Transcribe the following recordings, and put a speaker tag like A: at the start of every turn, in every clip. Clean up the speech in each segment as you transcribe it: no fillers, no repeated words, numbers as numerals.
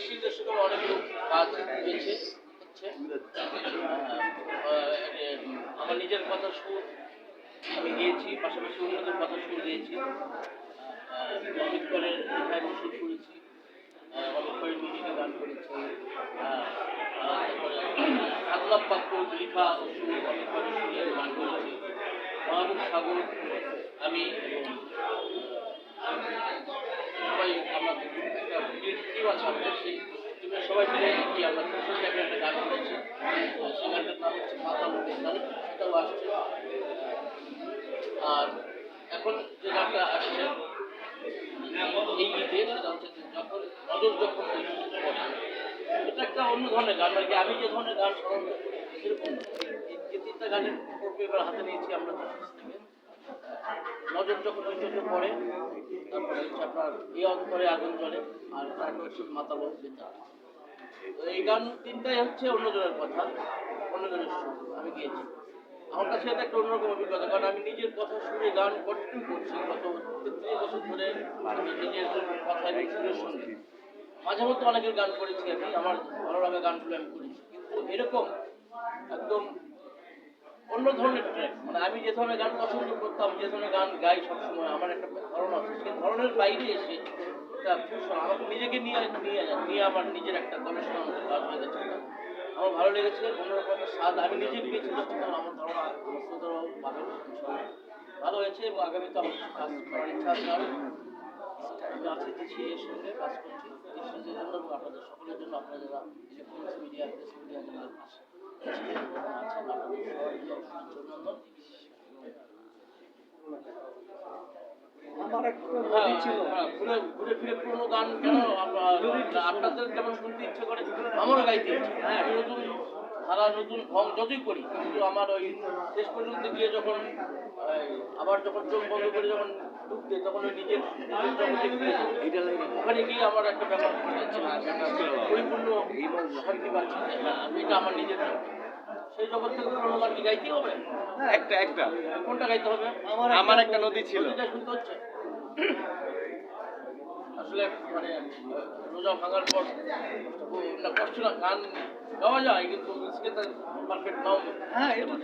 A: নির্দেশকের অনেকগুলো কাজ হয়েছে হচ্ছে। আমার নিজের কথা সুর আমি গিয়েছি, পাশাপাশি অন্যদের কথা সুর দিয়েছি। অমিত করের লেখায় আমি সুর করেছি, অমিত করের মিউজিকে গান করেছি। তারপরে আল্লাহ পাকুর লেখা ও সুর অমিত করের সুরে গান করেছি। মাহবুব সাগর, আমি এবং সবাই আমাদের একটা টিম আছে আমাদের, সেই টিমের সবাই মিলে কি আমরা ছোট একটা গান করেছি। সেই গানটার নাম হচ্ছে মাতাল বেতাল, সেটাও আসছে। আর এখন যে গানটা আসছে এই ঈদে, সেটা হচ্ছে যখন নজর যখন পড়ে, এটা একটা অন্য ধরনের গান। আর কি আমি যে ধরনের গান সাধারণত করি সেরকম যে তিনটা গানের পর্ব এবার হাতে নিয়েছি আমরা থেকে। নজর যখন ওই চোখে পড়ে, তারপরে হচ্ছে আপনার এই অন্তরে আগুন জ্বলে, আর তারপর হচ্ছে মাতাল বেতাল। এই গান তিনটাই হচ্ছে অন্যজনের কথা, অন্যজনের সুর আমি গিয়েছি। আমার কাছে এটা একটা অন্যরকম অভিজ্ঞতা, কারণ আমি নিজের কথা শুনে গান কন্টিনিউ করছি গত 33 বছর ধরে। আমি নিজের কথা এবং সুরের সঙ্গে মাঝে মধ্যে অনেকের গান করেছি, আমি আমার ভালো লাগা গানগুলো আমি করেছি, কিন্তু এরকম একদম অন্য ধরনের ট্র্যাক, মানে আমি যে ধরনের গান পছন্দ করতাম, যে ধরনের গান গাই সবসময়, আমার একটা ধারণা আছে, সেই ধরনের বাইরে এসে একটা ফুশন আমাকে নিজেকে নিয়ে আমার নিজের একটা গবেষণা কাজ হয়ে গেছে। আমার ভালো লেগেছে, অন্যরকম একটা স্বাদ আমি নিজে পেয়েছি, আমার ধারণা আমার শ্রোতারাও পাবেন। ভালো হয়েছে এবং আগামীতে আমার কাজ করার ইচ্ছা আছে। আমি আছি এর সঙ্গে কাজ করছি দেশের জন্য এবং আপনাদের সকলের জন্য, আপনারা যারা ইলেকট্রনিক্স মিডিয়া, প্রেস মিডিয়া যারা আছেন, আপনাদের সবাইকে অভিনন্দন।
B: আমার একটা নদী ছিল,
A: ঘুরে ফিরে পুরোনো গান কেন আপনাদের যেমন শুনতে ইচ্ছে করে, আমারও গাইতে ইচ্ছে। হ্যাঁ, আমি নতুন ধারা, নতুন ঢং যতই করি, কিন্তু আমার ওই শেষ পর্যন্ত গিয়ে যখন আবার যখন চোখ বন্ধ করে যখন ঢুকতে, তখন ওই নিজের ওখানে গিয়ে আমার একটা ব্যাপার পরিপূর্ণ শান্তি পাচ্ছি, এটা আমার নিজের। সেই জগৎ থেকে পুরোনো গান কি গাইতেই হবে?
B: একটা একটা
A: কোনটা গাইতে হবে?
B: আমার একটা নদী ছিল,
A: শুনতে হচ্ছে আসলে মানে রোজা ভাঙার পর না কষ্ট না, গান গাওয়া যায় কিন্তু পারফেক্ট নাও।
B: হ্যাঁ এটা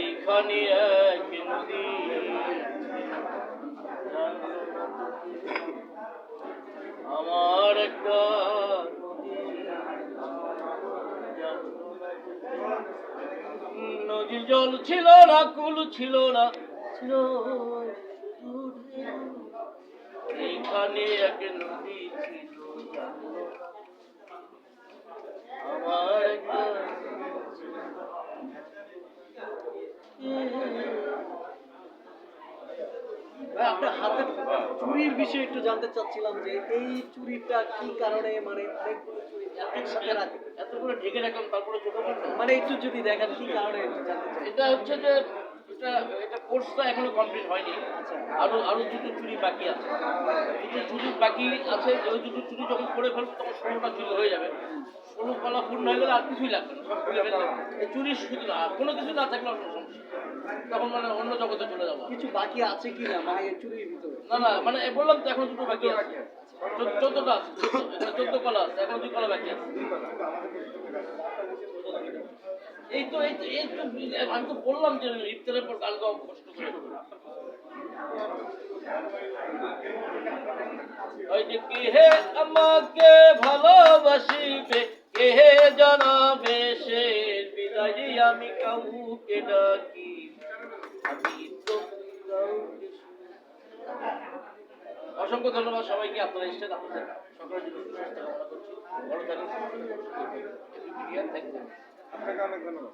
A: এখানে এক নদী, আমার একটা নদীর জল ছিল না, কুল ছিল না, ছিল এইখানে এক নদী ছিল, আমার একটা
B: ভাই আপনার হাতের চুরির বিষয়ে একটু জানতে চাচ্ছিলাম, যে এই চুরিটা কি কারণে, মানে অনেকগুলো চুরি একসাথে রাখে,
A: এত করে ঢেকে রাখলাম, তারপরে ছোট
B: মানে একটু যদি দেখেন কি কারণে একটু জানতে চাই।
A: এটা হচ্ছে যে এটা কোর্সটা এখনো কমপ্লিট হয়নি, আরো দুটো চুরি বাকি আছে, দুটো চুরি বাকি আছে। ওই দুটো চুরি যখন করে ফেলবো তখন 16টা চুরি হয়ে যাবে। 16 কলা পূর্ণ হয়ে গেলে আর কিছুই লাগবে না, সব খুলে ফেলতে এই চুরি শুধু না, কোনো কিছু না থাকলে অন্য সমস্যা, তখন মানে অন্য জগতে চলে যাবো।
B: কিছু বাকি আছে কি না মানে এই চুরির ভিতরে?
A: না মানে বললাম তো এখন দুটো বাকি আছে, 14টা আছে, 14 কলা আছে, এখন 2 কলা বাকি আছে। এই তো আমি তো বললাম যে ইফতারের পর গান গাওয়া কষ্ট করে, ওই যে কে হে আমাকে ভালোবাসিবে, কে হে জানাবে শের বিদায়, আমি কাউকে ডাকি, আমি তো অসংখ্য ধন্যবাদ সবাইকে, আপনারা এসেছেন, আপনাদের সকলের জন্য সুস্বাস্থ্য কামনা করছি, ভালো থাকুন।
B: আপনাকে অনেক ধন্যবাদ।